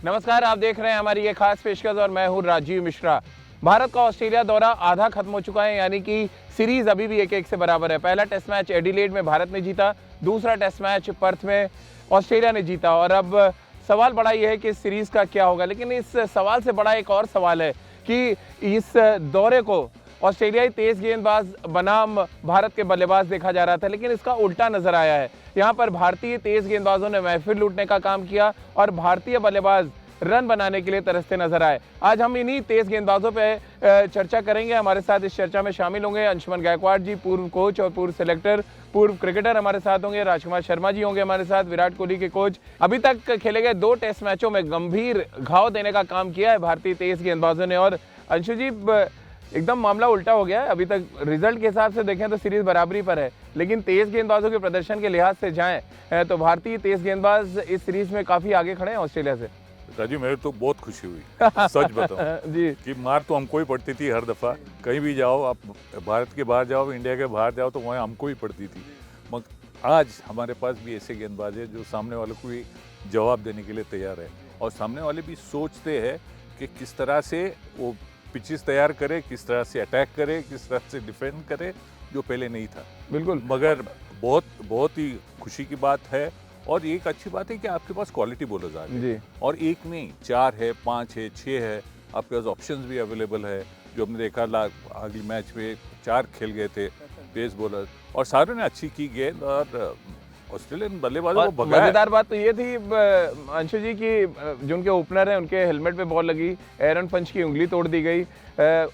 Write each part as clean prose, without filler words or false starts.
नमस्कार, आप देख रहे हैं हमारी ये खास पेशकश और मैं हूं राजीव मिश्रा। भारत का ऑस्ट्रेलिया दौरा आधा खत्म हो चुका है, यानी कि सीरीज अभी भी 1-1 से बराबर है। पहला टेस्ट मैच एडिलेड में भारत ने जीता, दूसरा टेस्ट मैच पर्थ में ऑस्ट्रेलिया ने जीता और अब सवाल बड़ा ये है कि इस सीरीज का क्या होगा। लेकिन इस सवाल से बड़ा एक और सवाल है कि इस दौरे को ऑस्ट्रेलियाई तेज गेंदबाज बनाम भारत के बल्लेबाज देखा जा रहा था, लेकिन इसका उल्टा नजर आया है। यहाँ पर भारतीय तेज गेंदबाजों ने महफिल लूटने का काम किया और भारतीय बल्लेबाज रन बनाने के लिए तरसते नजर आए। आज हम इन्हीं तेज गेंदबाजों पे चर्चा करेंगे। हमारे साथ इस चर्चा में शामिल होंगे अंशुमन गायकवाड़ जी, पूर्व कोच और पूर्व सिलेक्टर, पूर्व क्रिकेटर हमारे साथ होंगे। राजकुमार शर्मा जी होंगे हमारे साथ, विराट कोहली के कोच। अभी तक खेले गए 2 टेस्ट मैचों में गंभीर घाव देने का काम किया है भारतीय तेज गेंदबाजों ने। और अंशु जी, एकदम मामला उल्टा हो गया है। अभी तक रिजल्ट के हिसाब से देखें तो सीरीज बराबरी पर है, लेकिन तेज गेंदबाजों के प्रदर्शन के लिहाज से जाएं तो भारतीय तेज गेंदबाज इस सीरीज में काफी आगे खड़े हैं ऑस्ट्रेलिया से। राजू, मेरे तो बहुत खुशी हुई सच बताऊं जी कि मार तो हमको ही पड़ती थी हर दफ़ा। कहीं भी जाओ, आप भारत के बाहर जाओ, इंडिया के बाहर जाओ, तो वहाँ हमको ही पड़ती थी। मगर आज हमारे पास भी ऐसे गेंदबाज है जो सामने वाले को भी जवाब देने के लिए तैयार है, और सामने वाले भी सोचते हैं कि किस तरह से वो पिचेस तैयार करे, किस तरह से अटैक करे, किस तरह से डिफेंड करे, जो पहले नहीं था। बिल्कुल, मगर बहुत बहुत ही खुशी की बात है, और एक अच्छी बात है कि आपके पास क्वालिटी बॉलर्स आ गए, और एक नहीं 4 है, 5 है, 6 है, आपके पास ऑप्शंस भी अवेलेबल है। जो हमने देखा अगले मैच में 4 खेल गए थे पेस बॉलर, और सारों ने अच्छी की गेंद और ऑस्ट्रेलियन बल्लेबाजों को भगाया। मजेदार बात तो ये थी अंशु जी की जो उनके ओपनर हैं उनके हेलमेट पे बॉल लगी, एरन पंच की उंगली तोड़ दी गई,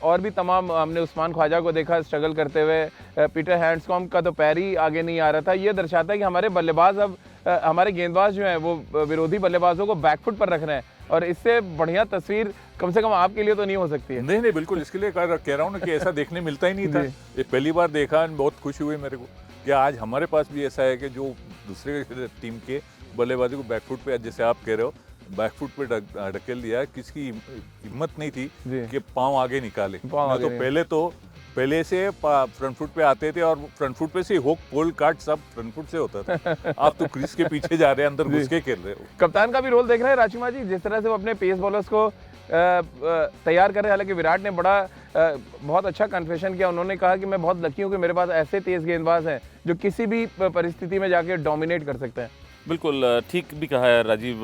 और भी तमाम हमने उस्मान ख्वाजा को देखा स्ट्रगल करते हुए। पीटर हैंड्सकॉम का तो पैर ही आगे नहीं आ रहा था। ये दर्शाता है कि हमारे बल्लेबाज अब हमारे गेंदबाज जो हैं वो विरोधी बल्लेबाजों को बैकफुट पर रख रहे हैं, और इससे बढ़िया तस्वीर कम से कम आपके लिए तो नहीं हो सकती है। नहीं, बिल्कुल, इसके लिए कह रहा हूँ ना कि ऐसा देखने मिलता ही नहीं था। ये पहली बार देखा, बहुत खुशी हुई मेरे को कि आज हमारे पास भी ऐसा है कि जो दूसरे टीम के बल्लेबाजी को बैकफुट पे, जैसे आप कह रहे हो, बैकफुट पे ढकेल दिया। किसकी हिम्मत नहीं थी कि पांव आगे निकाले। तो पहले से फ्रंट फुट पे आते थे, और फ्रंट फुट पे से हुक पुल कट सब फ्रंट फुट से होता था। आप तो क्रीज के पीछे जा रहे हैं, अंदर घुस के खेल रहे हो। कप्तान का भी रोल देख रहे हैं राजकुमार जी, जिस तरह से वो अपने पेस बॉलर्स को तैयार कर रहे हैं। हालांकि विराट ने बहुत अच्छा कन्फेशन किया। उन्होंने कहा कि मैं बहुत लकी हूं कि मेरे पास ऐसे तेज गेंदबाज हैं जो किसी भी परिस्थिति में जाके डोमिनेट कर सकते हैं। बिल्कुल ठीक भी कहा है राजीव।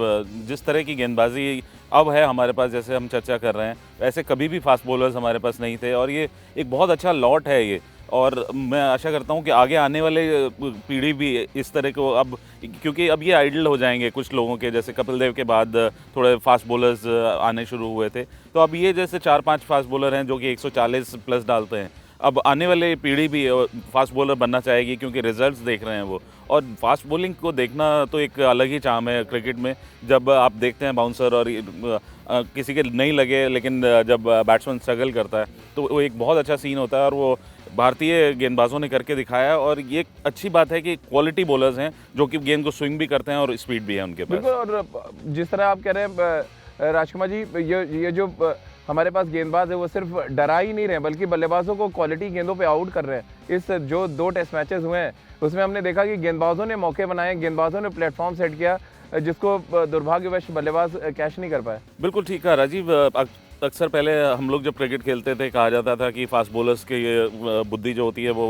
जिस तरह की गेंदबाजी अब है हमारे पास, जैसे हम चर्चा कर रहे हैं, वैसे कभी भी फास्ट बॉलर्स हमारे पास नहीं थे, और ये एक बहुत अच्छा लॉट है ये। और मैं आशा करता हूँ कि आगे आने वाले पीढ़ी भी इस तरह को, अब क्योंकि अब ये आइडल हो जाएंगे कुछ लोगों के, जैसे कपिल देव के बाद थोड़े फास्ट बॉलर्स आने शुरू हुए थे, तो अब ये जैसे 4-5 फास्ट बॉलर हैं जो कि 140 प्लस डालते हैं। अब आने वाले पीढ़ी भी फास्ट बॉलर बनना चाहेगी, क्योंकि रिजल्ट्स देख रहे हैं वो। और फास्ट बॉलिंग को देखना तो एक अलग ही चार्म है क्रिकेट में, जब आप देखते हैं बाउंसर और किसी के नहीं लगे, लेकिन जब बैट्समैन स्ट्रगल करता है तो वो एक बहुत अच्छा सीन होता है, और वो भारतीय गेंदबाजों ने करके दिखाया। और ये अच्छी बात है कि क्वालिटी बॉलर्स हैं जो कि गेंद को स्विंग भी करते हैं और स्पीड भी है उनके पास। बिल्कुल, और जिस तरह आप कह रहे हैं राजकुमार जी, ये जो हमारे पास गेंदबाज है वो सिर्फ डरा ही नहीं रहे, बल्कि बल्लेबाजों को क्वालिटी गेंदों पे आउट कर रहे हैं। इस जो 2 टेस्ट मैचेस हुए हैं उसमें हमने देखा कि गेंदबाजों ने मौके बनाए, गेंदबाजों ने प्लेटफॉर्म सेट किया, जिसको दुर्भाग्यवश बल्लेबाज कैच नहीं कर पाए। बिल्कुल ठीक है राजीव। अक्सर पहले हम लोग जब क्रिकेट खेलते थे कहा जाता था कि फास्ट बॉलर्स की बुद्धि जो होती है वो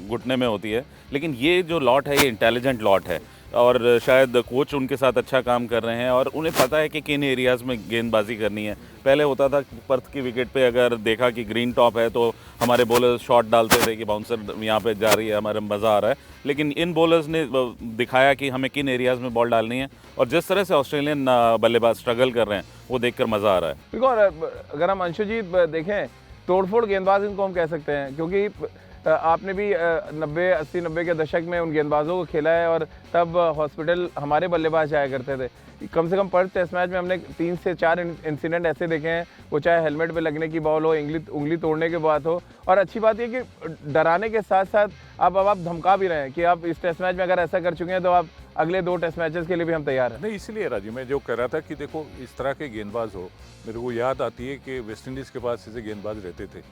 घुटने में होती है, लेकिन ये जो लॉट है ये इंटेलिजेंट लॉट है, और शायद कोच उनके साथ अच्छा काम कर रहे हैं, और उन्हें पता है कि किन एरियाज़ में गेंदबाजी करनी है। पहले होता था पर्थ की विकेट पे अगर देखा कि ग्रीन टॉप है तो हमारे बॉलर्स शॉट डालते थे कि बाउंसर यहाँ पे जा रही है, हमारे मज़ा आ रहा है, लेकिन इन बॉलर्स ने दिखाया कि हमें किन एरियाज़ में बॉल डालनी है, और जिस तरह से ऑस्ट्रेलियन बल्लेबाज स्ट्रगल कर रहे हैं वो देखकर मज़ा आ रहा है। बिल्कुल, अगर हम अंशु जी देखें, तोड़फोड़ गेंदबाज इनको हम कह सकते हैं, क्योंकि आपने भी 80-90 के दशक में उन गेंदबाजों को खेला है, और तब हॉस्पिटल हमारे बल्लेबाज जाया करते थे। कम से कम पर्थ टेस्ट मैच में हमने 3 से 4 इंसिडेंट ऐसे देखे हैं, वो चाहे हेलमेट पे लगने की बॉल हो, उंगली तोड़ने की बात हो। और अच्छी बात यह कि डराने के साथ साथ अब आप धमका भी रहे हैं कि आप इस टेस्ट मैच में अगर ऐसा कर चुके हैं तो आप अगले 2 टेस्ट मैचेस के लिए भी हम तैयार हैं। नहीं, इसलिए राजीव मैं जो कह रहा था कि देखो, इस तरह के गेंदबाज हो, मेरे को याद आती है कि वेस्ट इंडीज़ के पास ऐसे गेंदबाज रहते थे,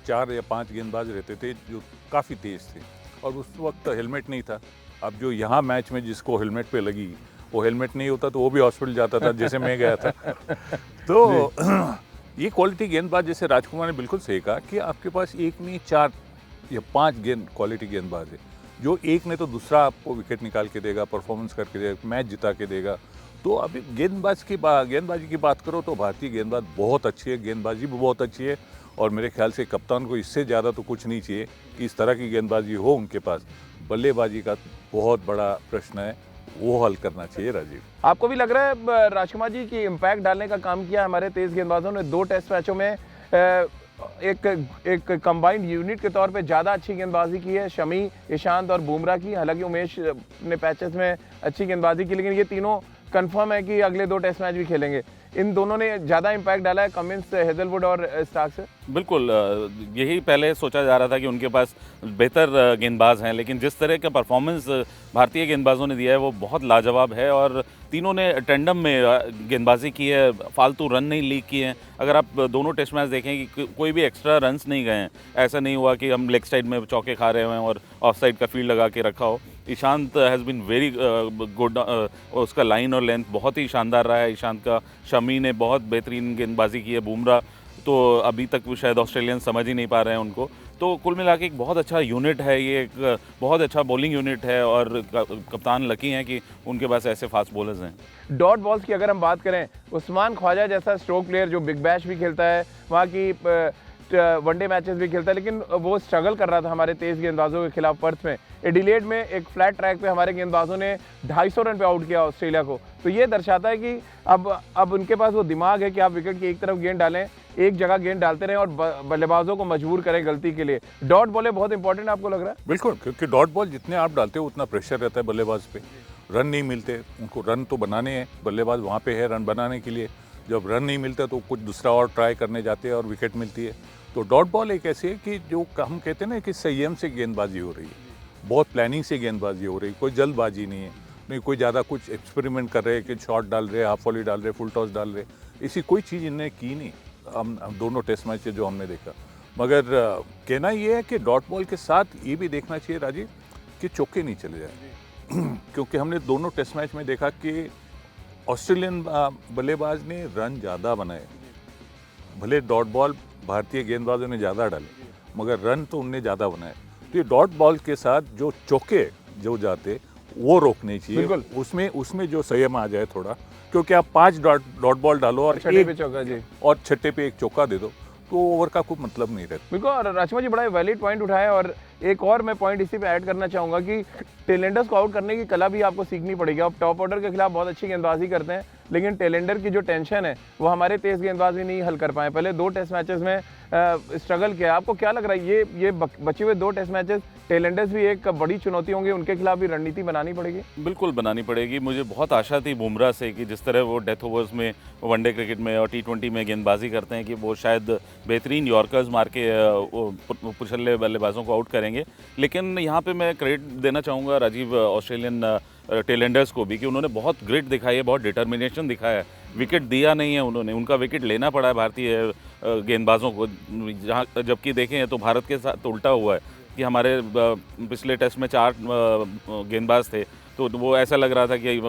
4 या 5 गेंदबाज रहते थे जो काफ़ी तेज़ थे, और उस वक्त हेलमेट नहीं था। अब जो यहाँ मैच में जिसको हेलमेट पे लगी, वो हेलमेट नहीं होता तो वो भी हॉस्पिटल जाता था, जैसे मैं गया था। तो ये क्वालिटी गेंदबाज, जैसे राजकुमार ने बिल्कुल सही कहा कि आपके पास एक नहीं 4 या 5 क्वालिटी गेंदबाज है, जो एक ने तो दूसरा आपको विकेट निकाल के देगा, परफॉर्मेंस करके देगा, मैच जिता के देगा। तो अभी गेंदबाजी की बात करो तो भारतीय गेंदबाज बहुत अच्छी है, गेंदबाजी भी बहुत अच्छी है, और मेरे ख्याल से कप्तान को इससे ज़्यादा तो कुछ नहीं चाहिए कि इस तरह की गेंदबाजी हो उनके पास। बल्लेबाजी का बहुत बड़ा प्रश्न है, वो हल करना चाहिए राजीव। आपको भी लग रहा है राजकुमार जी की इम्पैक्ट डालने का काम किया हमारे तेज गेंदबाजों ने? 2 टेस्ट मैचों में एक कंबाइंड यूनिट के तौर पे ज़्यादा अच्छी गेंदबाजी की है, शमी, ईशांत और बुमराह की। हालांकि उमेश ने पैचेस में अच्छी गेंदबाजी की, लेकिन ये तीनों कंफर्म है कि अगले 2 टेस्ट मैच भी खेलेंगे। इन दोनों ने ज़्यादा इम्पैक्ट डाला है, कमिंस, हेजलवुड और स्टार्क से। बिल्कुल, यही पहले सोचा जा रहा था कि उनके पास बेहतर गेंदबाज हैं, लेकिन जिस तरह का परफॉर्मेंस भारतीय गेंदबाजों ने दिया है वो बहुत लाजवाब है, और तीनों ने टेंडम में गेंदबाजी की है, फालतू रन नहीं लीक किए हैं। अगर आप दोनों टेस्ट मैच देखें कि कोई भी एक्स्ट्रा रन्स नहीं गए हैं, ऐसा नहीं हुआ कि हम लेग साइड में चौके खा रहे हैं और ऑफ साइड का फील्ड लगा के रखा हो। Ishant has been very good, उसका लाइन और लेंथ बहुत ही शानदार रहा है ईशांत का। शमी ने बहुत बेहतरीन गेंदबाजी की है। बुमराह तो अभी तक वो शायद ऑस्ट्रेलियन समझ ही नहीं पा रहे हैं उनको। तो कुल मिला के एक बहुत अच्छा यूनिट है ये, एक बहुत अच्छा बॉलिंग यूनिट है, और कप्तान लकी हैं कि उनके पास ऐसे फास्ट बॉलर्स हैं। डॉट बॉल्स की अगर हम बात करें, उस्मान ख्वाजा जैसा स्ट्रोक प्लेयर जो बिग बैश भी खेलता है, वहाँ की वनडे मैचेस भी खेलता है, लेकिन वो स्ट्रगल कर रहा था हमारे तेज गेंदबाजों के खिलाफ पर्थ में। एडिलेड में एक फ्लैट ट्रैक पे हमारे गेंदबाजों ने 250 रन पे आउट किया ऑस्ट्रेलिया को। तो ये दर्शाता है कि अब उनके पास वो दिमाग है कि आप विकेट की एक तरफ गेंद डालें, एक जगह गेंद डालते रहें और बल्लेबाजों को मजबूर करें गलती के लिए। डॉट बॉलें बहुत इंपॉर्टेंट आपको लग रहा है? बिल्कुल, क्योंकि डॉट बॉल जितने आप डालते हो उतना प्रेशर रहता है बल्लेबाज पे। रन नहीं मिलते, उनको रन तो बनाने हैं, बल्लेबाज वहाँ पे है रन बनाने के लिए। जब रन नहीं मिलता तो कुछ दूसरा और ट्राई करने जाते हैं और विकेट मिलती है। तो डॉट बॉल एक ऐसी है कि जो हम कहते हैं ना कि संयम से गेंदबाजी हो रही है, बहुत प्लानिंग से गेंदबाजी हो रही है, कोई जल्दबाजी नहीं है, नहीं कोई ज़्यादा कुछ एक्सपेरिमेंट कर रहे हैं कि शॉट डाल रहे, हाफ वॉली डाल रहे, फुल टॉस डाल रहे, ऐसी कोई चीज़ इन्हें की नहीं। हम दोनों टेस्ट मैच जो हमने देखा, मगर कहना ये है कि डॉट बॉल के साथ ये भी देखना चाहिए राजीव कि चौके नहीं चले जाए क्योंकि हमने दोनों टेस्ट मैच में देखा कि ऑस्ट्रेलियन बल्लेबाज ने रन ज़्यादा बनाए, भले डॉट बॉल भारतीय गेंदबाजों ने ज़्यादा डाले, मगर रन तो उनने ज़्यादा बनाए। तो ये डॉट बॉल के साथ जो चौके जो जाते वो रोकने चाहिए, उसमें जो संयम आ जाए थोड़ा, क्योंकि आप 5 डॉट बॉल डालो और छठे पे चौका जी, और छठे पे एक चौका दे दो तो ओवर का कोई मतलब नहीं रहता। बिल्कुल। और राजकुमार जी बड़ा वैलिड पॉइंट उठाया, और एक और मैं पॉइंट इसी पे ऐड करना चाहूँगा कि टेलेंडर्स को आउट करने की कला भी आपको सीखनी पड़ेगी। आप टॉप ऑर्डर के खिलाफ बहुत अच्छी गेंदबाजी करते हैं, लेकिन टेलेंडर की जो टेंशन है वो हमारे तेज गेंदबाज भी नहीं हल कर पाए। पहले 2 टेस्ट मैचेस में स्ट्रगल किया। आपको क्या लग रहा है ये बचे हुए 2 टेस्ट मैचेस टेलेंडर्स भी एक बड़ी चुनौती होंगी, उनके खिलाफ भी रणनीति बनानी पड़ेगी? बिल्कुल बनानी पड़ेगी। मुझे बहुत आशा थी बुमराह से कि जिस तरह वो डेथ ओवर्स में, वनडे क्रिकेट में और T20 में गेंदबाजी करते हैं कि वो शायद बेहतरीन यॉर्कर्स मार के पुछल्ले बल्लेबाजों को आउट करेंगे। लेकिन यहाँ पे मैं क्रेडिट देना चाहूँगा राजीव ऑस्ट्रेलियन टेलेंडर्स को भी कि उन्होंने बहुत ग्रिट दिखाई है, बहुत डिटर्मिनेशन दिखाया है। विकेट दिया नहीं है उन्होंने, उनका विकेट लेना पड़ा है भारतीय गेंदबाजों को। जहाँ जबकि देखें तो भारत के साथ तो उल्टा हुआ है कि हमारे पिछले टेस्ट में 4 गेंदबाज थे, तो वो ऐसा लग रहा था कि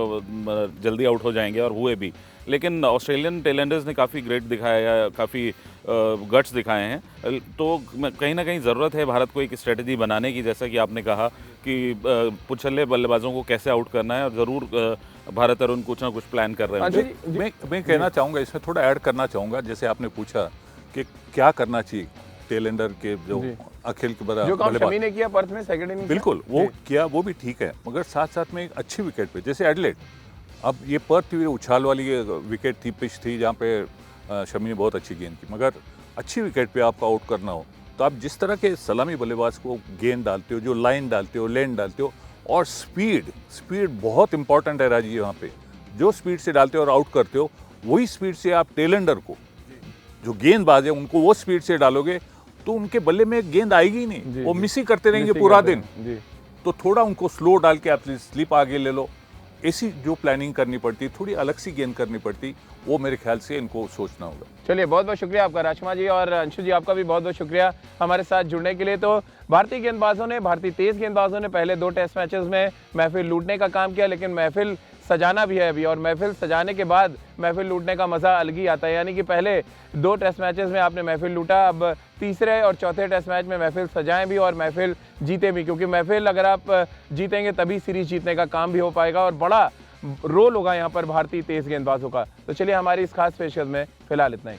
जल्दी आउट हो जाएंगे, और हुए भी। लेकिन ऑस्ट्रेलियन टेलेंडर्स ने काफ़ी ग्रेट दिखाया, काफ़ी गट्स दिखाए हैं। तो कहीं ना कहीं ज़रूरत है भारत को एक स्ट्रेटजी बनाने की, जैसा कि आपने कहा कि पुछल्ले बल्लेबाजों को कैसे आउट करना है, और ज़रूर भारत और कुछ ना कुछ प्लान कर रहे हैं। मैं कहना चाहूँगा, इसमें थोड़ा ऐड करना चाहूँगा, जैसे आपने पूछा कि क्या करना चाहिए टेलेंडर के जो अखिल के बड़ा जो काम शमी ने किया पर्थ में सेकंड इनिंग्स, बिल्कुल वो किया, वो भी ठीक है, मगर साथ साथ में एक अच्छी विकेट पे, जैसे एडिलेड, अब ये पर्थ उछाल वाली विकेट थी, पिच थी, जहाँ पे शमी ने बहुत अच्छी गेंद की, मगर अच्छी विकेट पे आपको आउट करना हो तो आप जिस तरह के सलामी बल्लेबाज को गेंद डालते हो, जो लाइन डालते हो, लेन डालते हो, और स्पीड बहुत इंपॉर्टेंट है राजीव। वहाँ पे जो स्पीड से डालते हो और आउट करते हो, वही स्पीड से आप टेलेंडर को, जो गेंदबाज है उनको वो स्पीड से डालोगे तो उनके बल्ले में गेंद आएगी ही नहीं, वो मिस ही करते रहेंगे पूरा दिन। तो थोड़ा उनको स्लो डाल के आप स्लिप आगे ले लो, ऐसी जो प्लानिंग करनी पड़ती, थोड़ी अलग सी गेंद करनी पड़ती, वो मेरे ख्याल से इनको सोचना होगा। चलिए, बहुत बहुत शुक्रिया आपका राजकुमार जी, और अंशु जी आपका भी बहुत बहुत शुक्रिया हमारे साथ जुड़ने के लिए। तो भारतीय गेंदबाजों ने, भारतीय तेज गेंदबाजों ने पहले 2 टेस्ट मैचेस में महफिल लूटने का काम किया, लेकिन महफिल सजाना भी है अभी, और महफिल सजाने के बाद महफिल लूटने का मज़ा अलग ही आता है। यानी कि पहले 2 टेस्ट मैचेस में आपने महफिल लूटा, अब तीसरे और चौथे टेस्ट मैच में महफिल सजाएं भी और महफिल जीते भी, क्योंकि महफिल अगर आप जीतेंगे तभी सीरीज जीतने का काम भी हो पाएगा और बड़ा रोल होगा यहाँ पर भारतीय तेज गेंदबाजों का। तो चलिए हमारी इस खास पेशकश में फिलहाल इतना ही।